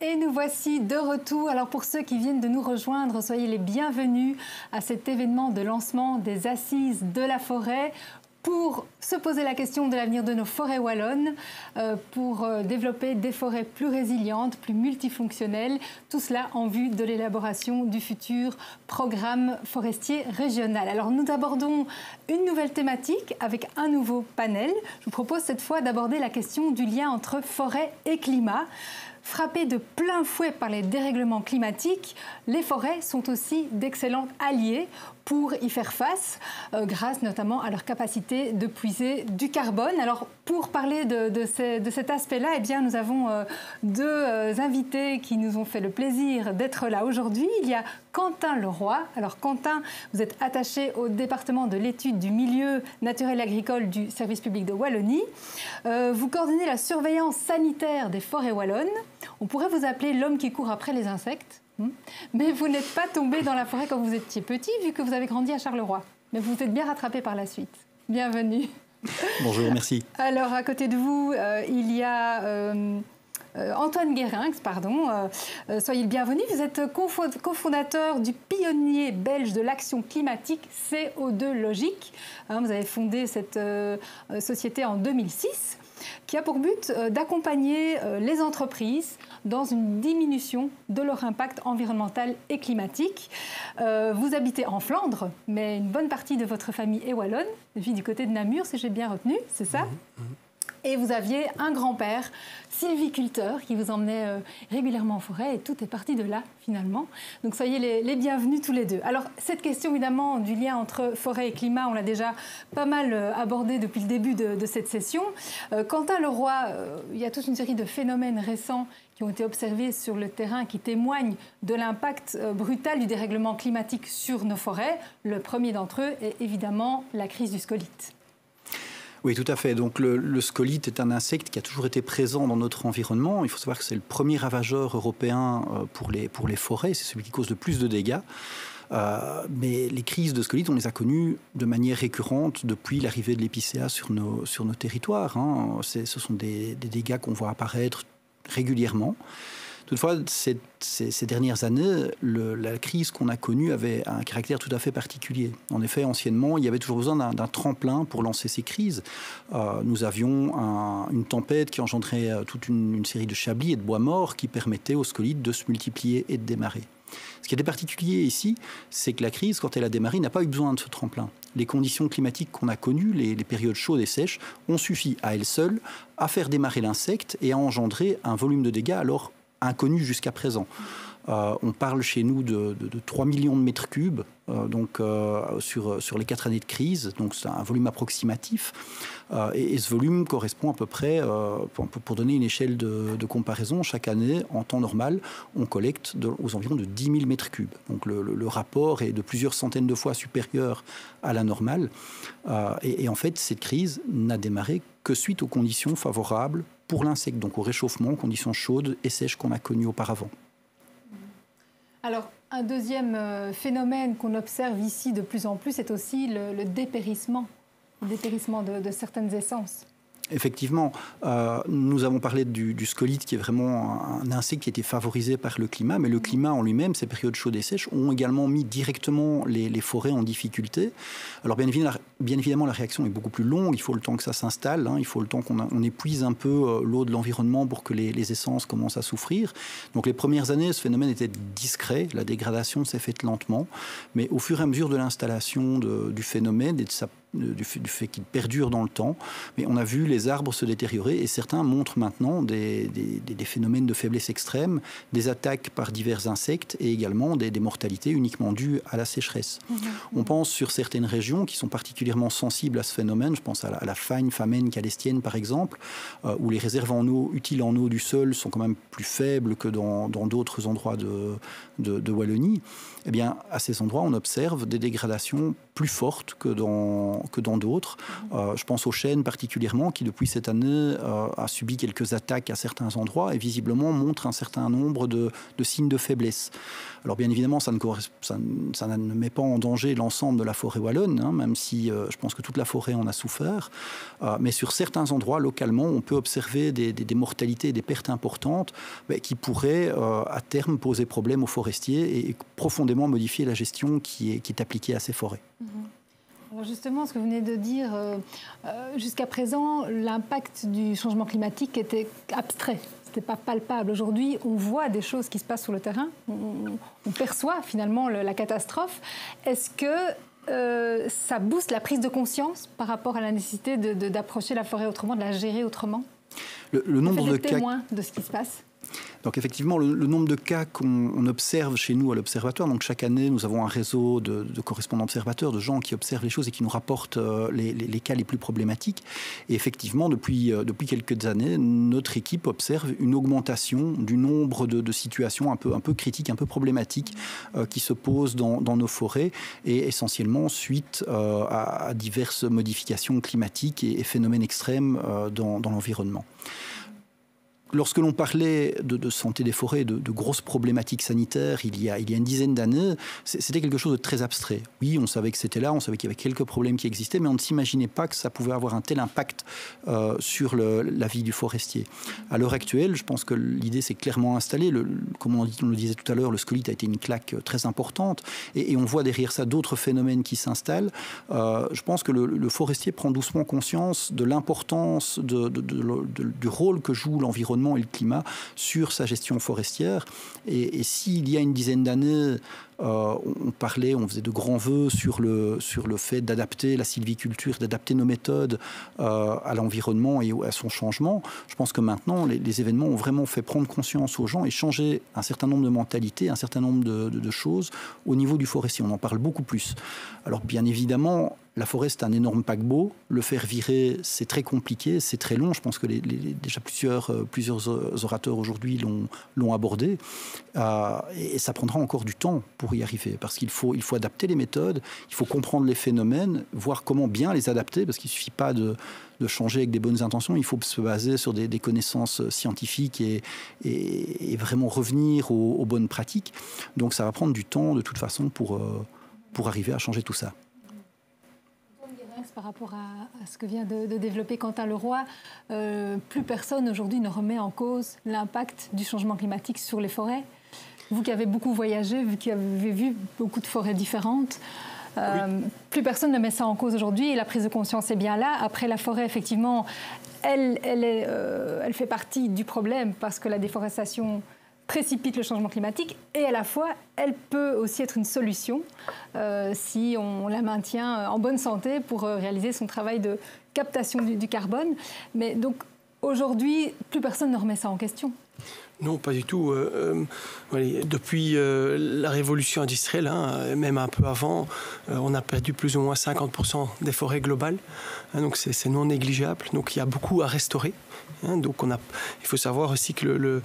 Et nous voici de retour. Alors pour ceux qui viennent de nous rejoindre, soyez les bienvenus à cet événement de lancement des Assises de la forêt pour se poser la question de l'avenir de nos forêts wallonnes, pour développer des forêts plus résilientes, plus multifonctionnelles, tout cela en vue de l'élaboration du futur programme forestier régional. Alors nous abordons une nouvelle thématique avec un nouveau panel. Je vous propose cette fois d'aborder la question du lien entre forêt et climat. Frappées de plein fouet par les dérèglements climatiques, les forêts sont aussi d'excellents alliés pour y faire face, grâce notamment à leur capacité de puiser du carbone. Alors, pour parler de cet aspect-là, eh bien, nous avons deux invités qui nous ont fait le plaisir d'être là aujourd'hui. Il y a Quentin Leroy. Alors, Quentin, vous êtes attaché au département de l'étude du milieu naturel agricole du service public de Wallonie. Vous coordonnez la surveillance sanitaire des forêts wallonnes. On pourrait vous appeler l'homme qui court après les insectes. Mais vous n'êtes pas tombé dans la forêt quand vous étiez petit, vu que vous avez grandi à Charleroi. Mais vous vous êtes bien rattrapé par la suite. Bienvenue. Bonjour, merci. Alors, à côté de vous, il y a Antoine Guérinx, soyez le bienvenu. Vous êtes cofondateur du pionnier belge de l'action climatique CO2 Logique. Vous avez fondé cette société en 2006. Qui a pour but d'accompagner les entreprises dans une diminution de leur impact environnemental et climatique. Vous habitez en Flandre, mais une bonne partie de votre famille est wallonne, vit du côté de Namur, si j'ai bien retenu, c'est ça ? Et vous aviez un grand-père sylviculteur qui vous emmenait régulièrement en forêt et tout est parti de là finalement. Donc soyez les bienvenus tous les deux. Alors cette question évidemment du lien entre forêt et climat, on l'a déjà pas mal abordé depuis le début de cette session. Quentin Leroy, il y a toute une série de phénomènes récents qui ont été observés sur le terrain qui témoignent de l'impact brutal du dérèglement climatique sur nos forêts. Le premier d'entre eux est évidemment la crise du scolyte. Oui, tout à fait. Donc, le scolyte est un insecte qui a toujours été présent dans notre environnement. Il faut savoir que c'est le premier ravageur européen pour les forêts. C'est celui qui cause le plus de dégâts. Mais les crises de scolyte, on les a connues de manière récurrente depuis l'arrivée de l'épicéa sur nos territoires. Ce sont des dégâts qu'on voit apparaître régulièrement. Toutefois, ces dernières années, la crise qu'on a connue avait un caractère tout à fait particulier. En effet, anciennement, il y avait toujours besoin d'un tremplin pour lancer ces crises. Nous avions une tempête qui engendrait toute une série de chablis et de bois morts qui permettaient aux scolytes de se multiplier et de démarrer. Ce qui était particulier ici, c'est que la crise, quand elle a démarré, n'a pas eu besoin de ce tremplin. Les conditions climatiques qu'on a connues, les périodes chaudes et sèches, ont suffi à elles seules à faire démarrer l'insecte et à engendrer un volume de dégâts alors inconnu jusqu'à présent. On parle chez nous de 3 millions de mètres cubes sur les 4 années de crise, donc c'est un volume approximatif. Et ce volume correspond à peu près, pour donner une échelle de comparaison, chaque année, en temps normal, on collecte aux environs de 10 000 mètres cubes. Donc le rapport est de plusieurs centaines de fois supérieur à la normale. Et en fait, cette crise n'a démarré que suite aux conditions favorables pour l'insecte, donc au réchauffement, aux conditions chaudes et sèches qu'on a connues auparavant. Alors, un deuxième phénomène qu'on observe ici de plus en plus, c'est aussi le dépérissement de certaines essences. Effectivement, nous avons parlé du scolyte qui est vraiment un insecte qui a été favorisé par le climat, mais le climat en lui-même, ces périodes chaudes et sèches, ont également mis directement les forêts en difficulté. Alors bien évidemment, la réaction est beaucoup plus longue, il faut le temps que ça s'installe, il faut le temps qu'on épuise un peu l'eau de l'environnement pour que les essences commencent à souffrir. Donc les premières années, ce phénomène était discret, la dégradation s'est faite lentement, mais au fur et à mesure de l'installation du phénomène et du fait qu'il perdure dans le temps, mais on a vu les arbres se détériorer et certains montrent maintenant des phénomènes de faiblesse extrême, des attaques par divers insectes et également des mortalités uniquement dues à la sécheresse. On pense sur certaines régions qui sont particulièrement sensibles à ce phénomène, je pense à la fagne famenne calestienne par exemple, où les réserves en eau, utiles en eau du sol sont quand même plus faibles que dans d'autres endroits de Wallonie. Eh bien, à ces endroits, on observe des dégradations plus forte que dans d'autres. Je pense aux chênes particulièrement, qui depuis cette année a subi quelques attaques à certains endroits et visiblement montre un certain nombre de signes de faiblesse. Alors bien évidemment, ça ne met pas en danger l'ensemble de la forêt wallonne, même si je pense que toute la forêt en a souffert. Mais sur certains endroits, localement, on peut observer des mortalités, des pertes importantes qui pourraient à terme poser problème aux forestiers et profondément modifier la gestion qui est appliquée à ces forêts. Alors justement, ce que vous venez de dire, jusqu'à présent, l'impact du changement climatique était abstrait. Ce n'était pas palpable. Aujourd'hui, on voit des choses qui se passent sur le terrain. On perçoit finalement la catastrophe. Est-ce que ça booste la prise de conscience par rapport à la nécessité d'approcher la forêt autrement, de la gérer autrement? Le nombre de témoins de ce qui se passe. Donc effectivement, le nombre de cas qu'on observe chez nous à l'Observatoire, donc chaque année, nous avons un réseau de correspondants observateurs, de gens qui observent les choses et qui nous rapportent les cas les plus problématiques. Et effectivement, depuis quelques années, notre équipe observe une augmentation du nombre de situations un peu critiques, un peu problématiques qui se posent dans nos forêts et essentiellement suite à diverses modifications climatiques et phénomènes extrêmes dans l'environnement. Lorsque l'on parlait de santé des forêts, de grosses problématiques sanitaires, il y a une dizaine d'années, c'était quelque chose de très abstrait. Oui, on savait que c'était là, on savait qu'il y avait quelques problèmes qui existaient, mais on ne s'imaginait pas que ça pouvait avoir un tel impact sur la vie du forestier. À l'heure actuelle, je pense que l'idée s'est clairement installée. Comme on le disait tout à l'heure, le scolyte a été une claque très importante et on voit derrière ça d'autres phénomènes qui s'installent. Je pense que le forestier prend doucement conscience de l'importance du rôle que joue l'environnement et le climat sur sa gestion forestière. Et s'il y a une dizaine d'années, on faisait de grands vœux sur le fait d'adapter la sylviculture, d'adapter nos méthodes à l'environnement et à son changement, je pense que maintenant, les événements ont vraiment fait prendre conscience aux gens et changer un certain nombre de mentalités, un certain nombre de choses au niveau du forestier. On en parle beaucoup plus. Alors bien évidemment, la forêt, c'est un énorme paquebot. Le faire virer, c'est très compliqué, c'est très long. Je pense que déjà plusieurs orateurs aujourd'hui l'ont abordé. Et ça prendra encore du temps pour y arriver, parce qu'il faut adapter les méthodes, il faut comprendre les phénomènes, voir comment bien les adapter, parce qu'il ne suffit pas de changer avec des bonnes intentions. Il faut se baser sur des connaissances scientifiques et vraiment revenir aux bonnes pratiques. Donc ça va prendre du temps, de toute façon, pour arriver à changer tout ça. Par rapport à ce que vient de développer Quentin Leroy, plus personne aujourd'hui ne remet en cause l'impact du changement climatique sur les forêts. Vous qui avez beaucoup voyagé, vous qui avez vu beaucoup de forêts différentes, oui. Plus personne ne met ça en cause aujourd'hui et la prise de conscience est bien là. Après, la forêt, effectivement, elle fait partie du problème parce que la déforestation précipite le changement climatique et à la fois, elle peut aussi être une solution si on la maintient en bonne santé pour réaliser son travail de captation du carbone. Mais donc, aujourd'hui, plus personne ne remet ça en question. Non, pas du tout. Depuis la révolution industrielle, même un peu avant, on a perdu plus ou moins 50% des forêts globales. Donc c'est non négligeable. Donc il y a beaucoup à restaurer. Donc il faut savoir aussi que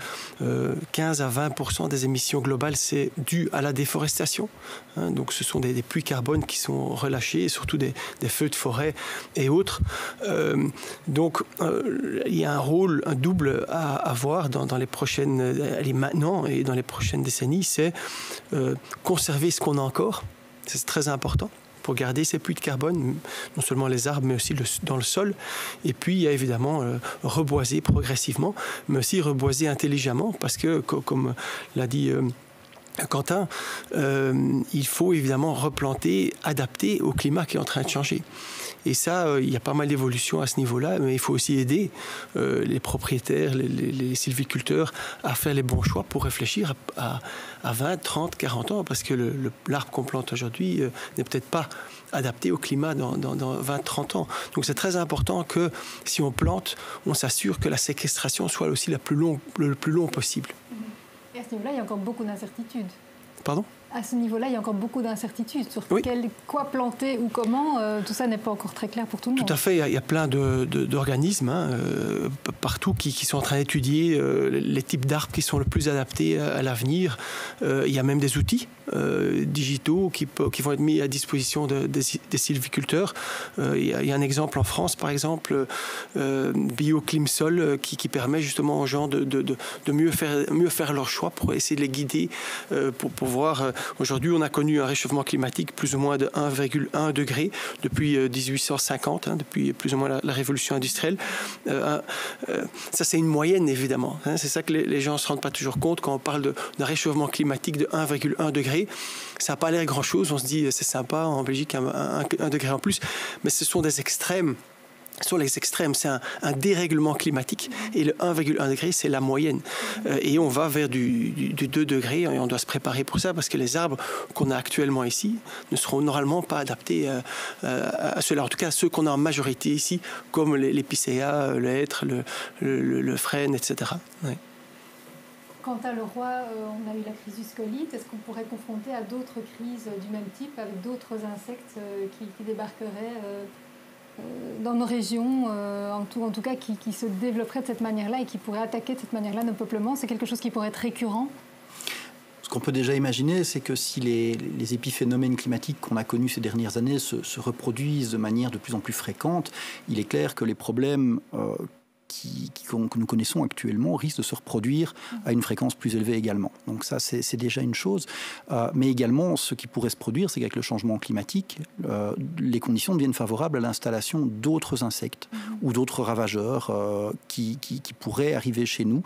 15 à 20% des émissions globales, c'est dû à la déforestation. Donc ce sont des puits carbone qui sont relâchés, surtout des feux de forêt et autres. Donc il y a un double à avoir dans les prochaines, maintenant et dans les prochaines décennies, c'est conserver ce qu'on a encore. C'est très important pour garder ces puits de carbone, non seulement les arbres, mais aussi dans le sol. Et puis, il y a évidemment reboiser progressivement, mais aussi reboiser intelligemment, parce que, comme l'a dit Quentin, il faut évidemment replanter, adapter au climat qui est en train de changer. Et ça, il y a pas mal d'évolutions à ce niveau-là, mais il faut aussi aider les propriétaires, les sylviculteurs à faire les bons choix pour réfléchir à 20, 30, 40 ans, parce que l'arbre qu'on plante aujourd'hui n'est peut-être pas adapté au climat dans 20, 30 ans. Donc c'est très important que si on plante, on s'assure que la séquestration soit aussi le plus long possible. Et à ce niveau-là, il y a encore beaucoup d'incertitudes. Pardon ? à ce niveau-là, il y a encore beaucoup d'incertitudes sur quoi planter ou comment. Tout ça n'est pas encore très clair pour tout le monde. Tout à fait. Il y a plein d'organismes partout qui sont en train d'étudier les types d'arbres qui sont le plus adaptés à l'avenir. Il y a même des outils digitaux qui vont être mis à disposition des sylviculteurs. Il y a un exemple en France, par exemple, BioClimSol, qui permet justement aux gens de mieux faire leur choix pour essayer de les guider pour voir. Aujourd'hui, on a connu un réchauffement climatique plus ou moins de 1,1 degré depuis 1850, depuis plus ou moins la révolution industrielle. Ça, c'est une moyenne, évidemment. C'est ça que les gens ne se rendent pas toujours compte quand on parle d'un réchauffement climatique de 1,1 degré. Ça n'a pas l'air grand-chose. On se dit, c'est sympa, en Belgique, un degré en plus. Mais ce sont des extrêmes. Sur les extrêmes, c'est un dérèglement climatique et le 1,1 degré, c'est la moyenne. Et on va vers du 2 degrés et on doit se préparer pour ça parce que les arbres qu'on a actuellement ici ne seront normalement pas adaptés à cela. En tout cas, ceux qu'on a en majorité ici, comme l'épicéa, le hêtre, le frêne, etc. Ouais. Quant à le roi, on a eu la crise du scolite. Est-ce qu'on pourrait confronter à d'autres crises du même type avec d'autres insectes qui débarqueraient dans nos régions, en tout cas qui se développeraient de cette manière-là et qui pourraient attaquer de cette manière-là nos peuplements? C'est quelque chose qui pourrait être récurrent? Ce qu'on peut déjà imaginer, c'est que si les épiphénomènes climatiques qu'on a connus ces dernières années se reproduisent de manière de plus en plus fréquente, il est clair que les problèmes que nous connaissons actuellement risquent de se reproduire à une fréquence plus élevée également. Donc ça, c'est déjà une chose. Mais également, ce qui pourrait se produire, c'est qu'avec le changement climatique, les conditions deviennent favorables à l'installation d'autres insectes ou d'autres ravageurs qui pourraient arriver chez nous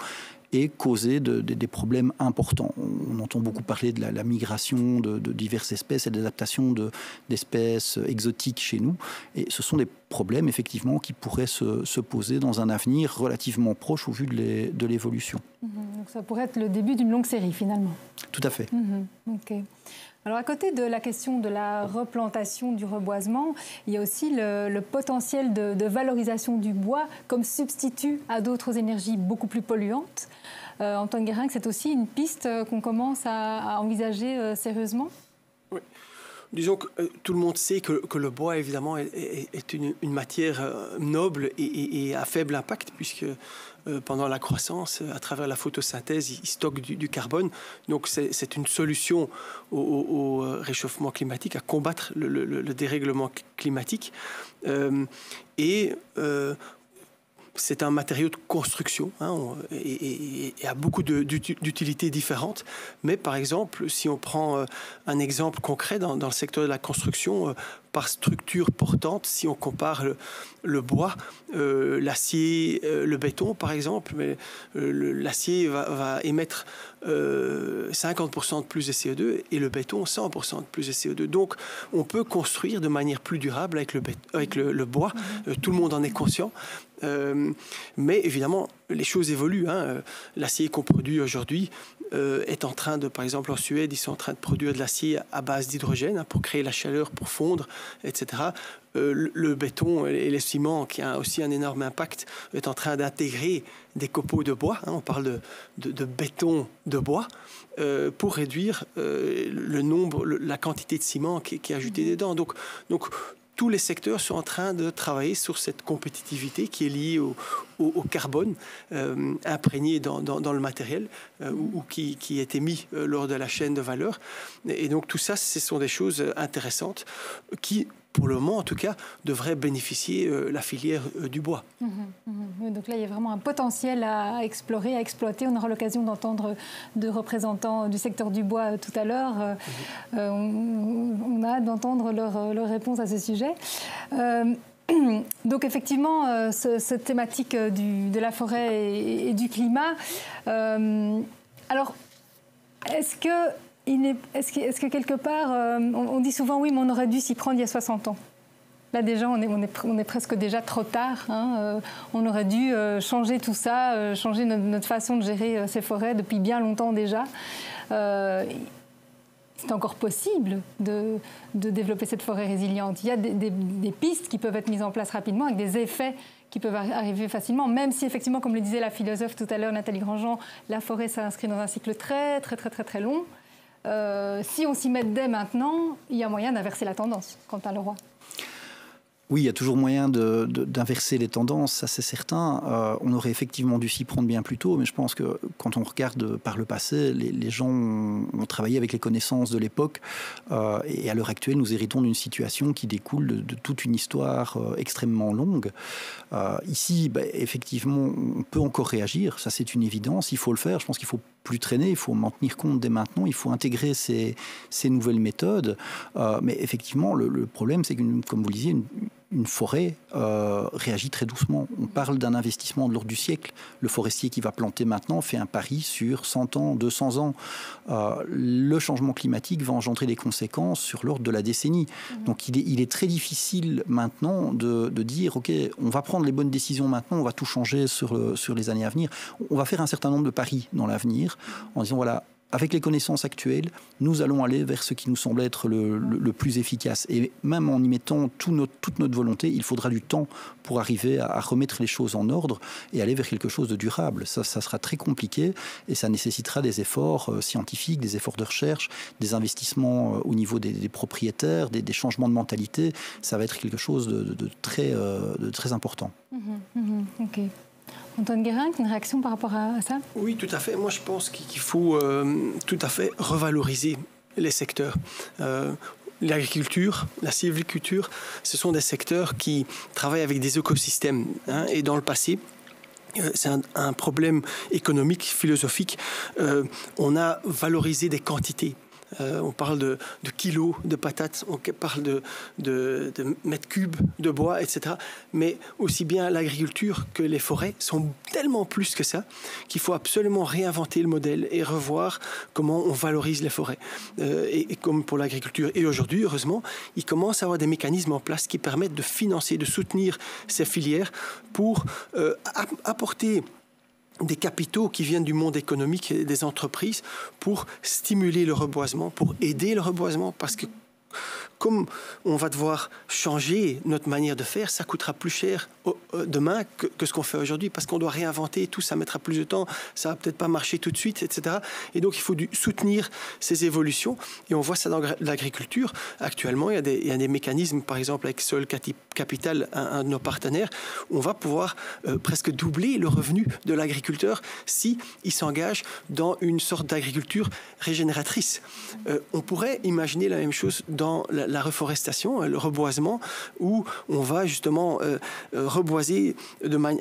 et causer des problèmes importants. On entend beaucoup parler de la migration de diverses espèces et de l'adaptation d'espèces exotiques chez nous. Et ce sont des problèmes, effectivement, qui pourraient se poser dans un avenir relativement proche au vu de l'évolution. Donc ça pourrait être le début d'une longue série, finalement. Tout à fait. OK. Alors, à côté de la question de la replantation, du reboisement, il y a aussi le potentiel de valorisation du bois comme substitut à d'autres énergies beaucoup plus polluantes. Antoine Guérin, c'est aussi une piste qu'on commence à envisager sérieusement? Oui. Disons que tout le monde sait que le bois, évidemment, est une matière noble et à faible impact, puisque pendant la croissance, à travers la photosynthèse, il stocke du carbone. Donc c'est une solution au réchauffement climatique, à combattre le dérèglement climatique. C'est un matériau de construction et a beaucoup d'utilités différentes. Mais par exemple, si on prend un exemple concret dans le secteur de la construction, par structure portante, si on compare le bois, l'acier, le béton par exemple, l'acier va émettre 50% de plus de CO2 et le béton 100% de plus de CO2. Donc on peut construire de manière plus durable avec le bois. Tout le monde en est conscient. Mais évidemment, les choses évoluent. L'acier qu'on produit aujourd'hui est en train de, par exemple en Suède, ils sont en train de produire de l'acier à base d'hydrogène pour créer la chaleur, pour fondre, etc. Le béton et le ciment, qui a aussi un énorme impact, est en train d'intégrer des copeaux de bois. On parle de béton de bois pour réduire la quantité de ciment qui est ajoutée dedans. Donc tous les secteurs sont en train de travailler sur cette compétitivité qui est liée au carbone imprégné dans le matériel ou qui est émis lors de la chaîne de valeur. Et donc tout ça, ce sont des choses intéressantes qui, pour le moment en tout cas, devraient bénéficier la filière du bois. Donc là, il y a vraiment un potentiel à explorer, à exploiter. On aura l'occasion d'entendre de représentants du secteur du bois tout à l'heure. On a hâte d'entendre leur réponse à ce sujet. Donc effectivement, cette thématique de la forêt et du climat. Alors, est-ce que quelque part, on dit souvent oui, mais on aurait dû s'y prendre il y a 60 ans. Là déjà, on est presque déjà trop tard. On aurait dû changer tout ça, changer notre façon de gérer ces forêts depuis bien longtemps déjà. C'est encore possible de développer cette forêt résiliente. Il y a des pistes qui peuvent être mises en place rapidement avec des effets qui peuvent arriver facilement, même si effectivement, comme le disait la philosophe tout à l'heure, Nathalie Grandjean, la forêt s'inscrit dans un cycle très, très, très, très, très long. si on s'y met dès maintenant, il y a moyen d'inverser la tendance, Quentin Leroy. Oui, il y a toujours moyen d'inverser les tendances, ça c'est certain. On aurait effectivement dû s'y prendre bien plus tôt, mais je pense que quand on regarde par le passé, les gens ont travaillé avec les connaissances de l'époque et à l'heure actuelle, nous héritons d'une situation qui découle de toute une histoire extrêmement longue. Ici, effectivement, on peut encore réagir, ça c'est une évidence, il faut le faire. Je pense qu'il faut plus traîner, il faut m'en tenir compte dès maintenant, il faut intégrer ces nouvelles méthodes. Mais effectivement, le problème, c'est que, comme vous le disiez, une forêt réagit très doucement. On parle d'un investissement de l'ordre du siècle. Le forestier qui va planter maintenant fait un pari sur 100 ans, 200 ans. Le changement climatique va engendrer des conséquences sur l'ordre de la décennie. Donc il est très difficile maintenant de dire, OK, on va prendre les bonnes décisions maintenant, on va tout changer sur les années à venir. On va faire un certain nombre de paris dans l'avenir en disant, voilà, avec les connaissances actuelles, nous allons aller vers ce qui nous semble être le plus efficace. Et même en y mettant toute notre volonté, il faudra du temps pour arriver à remettre les choses en ordre et aller vers quelque chose de durable. Ça sera très compliqué et ça nécessitera des efforts scientifiques, des efforts de recherche, des investissements au niveau des propriétaires, des changements de mentalité. Ça va être quelque chose de très important. OK. Antoine Guérin, une réaction par rapport à ça? Oui, tout à fait. Moi, je pense qu'il faut tout à fait revaloriser les secteurs. L'agriculture, la sylviculture, ce sont des secteurs qui travaillent avec des écosystèmes. Et dans le passé, c'est un problème économique, philosophique. On a valorisé des quantités. On parle de kilos de patates, on parle de mètres cubes de bois, etc. Mais aussi bien l'agriculture que les forêts sont tellement plus que ça qu'il faut absolument réinventer le modèle et revoir comment on valorise les forêts. Et comme pour l'agriculture. Et aujourd'hui, heureusement, il commence à y avoir des mécanismes en place qui permettent de financer, de soutenir ces filières pour apporter des capitaux qui viennent du monde économique et des entreprises pour stimuler le reboisement, pour aider le reboisement, parce que comme on va devoir changer notre manière de faire, ça coûtera plus cher demain que ce qu'on fait aujourd'hui, parce qu'on doit réinventer tout, ça mettra plus de temps, ça va peut-être pas marcher tout de suite, etc. Et donc il faut soutenir ces évolutions, et on voit ça dans l'agriculture. Actuellement, il y a des mécanismes, par exemple avec Sol Capital, un de nos partenaires, on va pouvoir presque doubler le revenu de l'agriculteur si il s'engage dans une sorte d'agriculture régénératrice. On pourrait imaginer la même chose dans la reforestation, le reboisement, où on va justement reboiser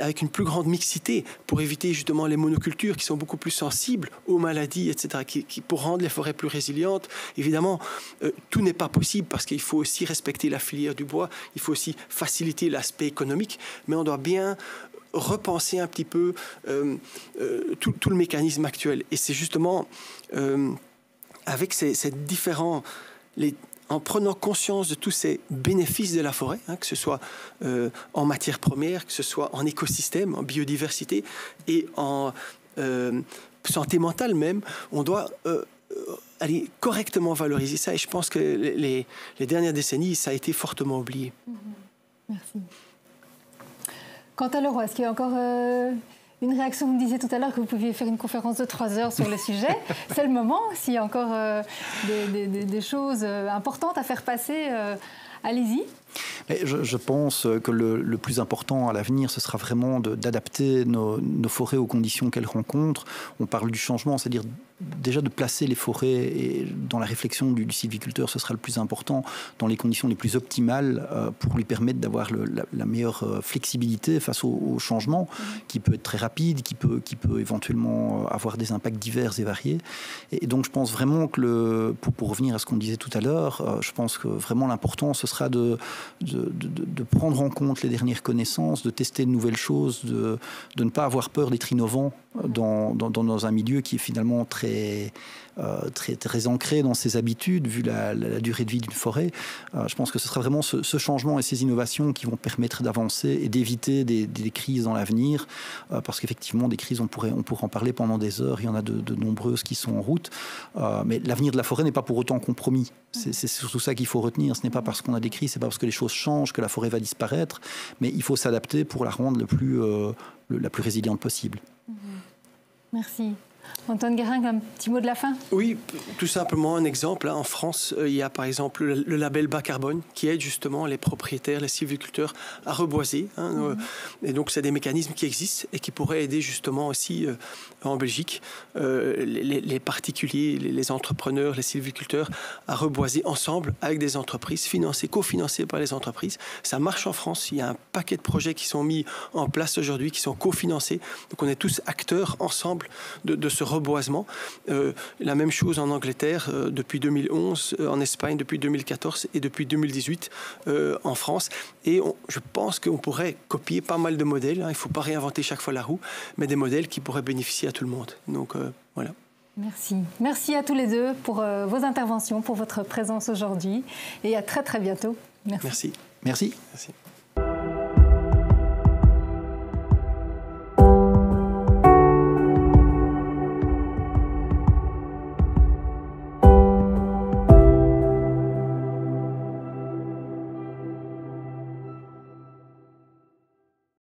avec une plus grande mixité pour éviter justement les monocultures qui sont beaucoup plus sensibles aux maladies, etc., pour rendre les forêts plus résilientes. Évidemment, tout n'est pas possible parce qu'il faut aussi respecter la filière du bois, il faut aussi faciliter l'aspect économique, mais on doit bien repenser un petit peu tout le mécanisme actuel. Et c'est justement avec ces différents... en prenant conscience de tous ces bénéfices de la forêt, que ce soit en matières premières, que ce soit en écosystème, en biodiversité et en santé mentale même, on doit aller correctement valoriser ça. Et je pense que les dernières décennies, ça a été fortement oublié. Merci. Quentin Leroy, est-ce qu'il y a encore une réaction? Vous me disiez tout à l'heure que vous pouviez faire une conférence de 3 heures sur le sujet. C'est le moment. S'il y a encore des choses importantes à faire passer, allez-y. Je pense que le plus important à l'avenir, ce sera vraiment d'adapter nos forêts aux conditions qu'elles rencontrent. On parle du changement, c'est-à-dire déjà de placer les forêts et dans la réflexion du sylviculteur, ce sera le plus important, dans les conditions les plus optimales pour lui permettre d'avoir la meilleure flexibilité face au changement, qui peut être très rapide, qui peut éventuellement avoir des impacts divers et variés. Et donc je pense vraiment que, pour revenir à ce qu'on disait tout à l'heure, je pense que vraiment l'important, ce sera de prendre en compte les dernières connaissances, de tester de nouvelles choses, de ne pas avoir peur d'être innovant dans un milieu qui est finalement très ancré dans ses habitudes, vu la durée de vie d'une forêt. Je pense que ce sera vraiment ce changement et ces innovations qui vont permettre d'avancer et d'éviter des crises dans l'avenir, parce qu'effectivement, des crises, on pourrait en parler pendant des heures, il y en a de nombreuses qui sont en route, mais l'avenir de la forêt n'est pas pour autant compromis. C'est surtout ça qu'il faut retenir. Ce n'est pas parce qu'on a des crises, c'est pas parce que les choses changent que la forêt va disparaître, mais il faut s'adapter pour la rendre la plus résiliente possible. Merci. Antoine Guérin, un petit mot de la fin? Oui, tout simplement un exemple. En France, il y a par exemple le label bas carbone qui aide justement les propriétaires, les sylviculteurs à reboiser. Et donc, c'est des mécanismes qui existent et qui pourraient aider justement aussi en Belgique les particuliers, les entrepreneurs, les sylviculteurs à reboiser ensemble avec des entreprises cofinancées par les entreprises. Ça marche en France. Il y a un paquet de projets qui sont mis en place aujourd'hui, qui sont cofinancés. Donc, on est tous acteurs ensemble de ce reboisement. La même chose en Angleterre depuis 2011, en Espagne depuis 2014 et depuis 2018 en France. Et je pense qu'on pourrait copier pas mal de modèles. Il ne faut pas réinventer chaque fois la roue, mais des modèles qui pourraient bénéficier à tout le monde. Donc voilà. Merci. Merci à tous les deux pour vos interventions, pour votre présence aujourd'hui. Et à très très bientôt. Merci. Merci. Merci. Merci.